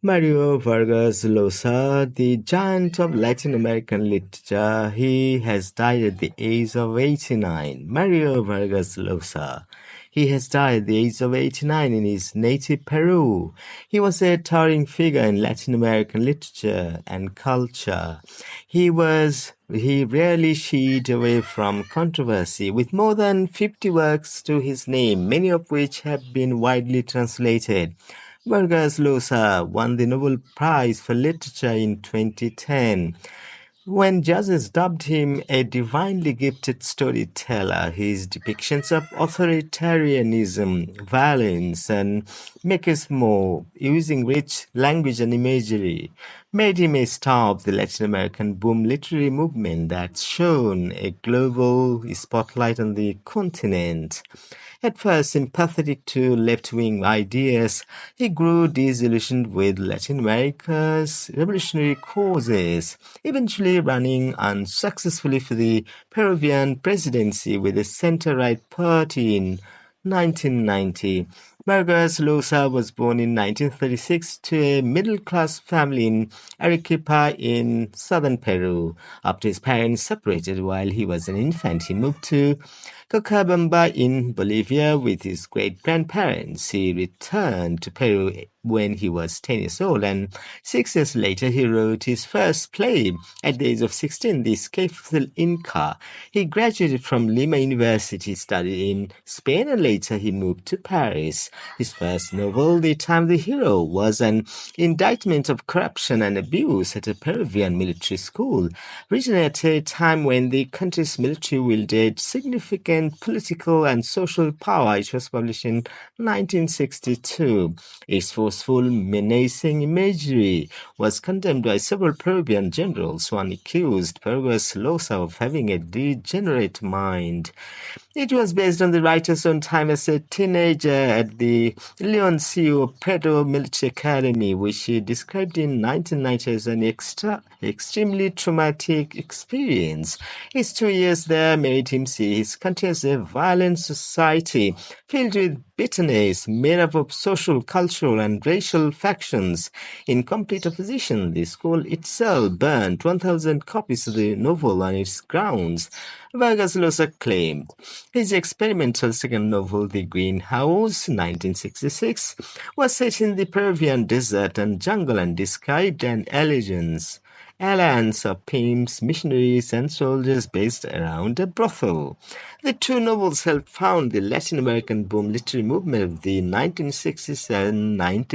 Mario Vargas Llosa, the giant of Latin American literature, he has died at the age of 89. Mario Vargas Llosa. He has died at the age of 89 in his native Peru. He was a towering figure in Latin American literature and culture. He rarely shied away from controversy, with more than 50 works to his name, many of which have been widely translated. Vargas Llosa won the Nobel Prize for Literature in 2010. When judges dubbed him a divinely gifted storyteller, his depictions of authoritarianism, violence, and machismo, using rich language and imagery, made him a star of the Latin American boom literary movement that shone a global spotlight on the continent. At first sympathetic to left-wing ideas, he grew disillusioned with Latin America's revolutionary causes, eventually running unsuccessfully for the Peruvian presidency with the center-right party in 1990. Vargas Llosa was born in 1936 to a middle-class family in Arequipa in southern Peru. After his parents separated while he was an infant, he moved to Cochabamba in Bolivia with his great-grandparents. He returned to Peru when he was 10 years old, and 6 years later he wrote his first play. At the age of 16, The Escape of the Inca. He graduated from Lima University, studied in Spain, and later he moved to Paris. His first novel, The Time of the Hero, was an indictment of corruption and abuse at a Peruvian military school, written at a time when the country's military wielded significant political and social power. It was published in 1962. Its forceful, menacing imagery was condemned by several Peruvian generals who accused Vargas Llosa of having a degenerate mind. It was based on the writer's own time as a teenager at the Leoncio Prado Military Academy, which he described in 1990 as an extremely traumatic experience. His 2 years there made him see his country as a violent society filled with bitterness, made up of social, cultural, and racial factions in complete opposition. The school itself burned 1,000 copies of the novel on its grounds. Vargas Llosa claimed his experimental second novel, The Greenhouse, 1966, was set in the Peruvian desert and jungle and described an alliance of pimps, missionaries, and soldiers based around a brothel. The two novels helped found the Latin American boom literary movement of the 1960s and 19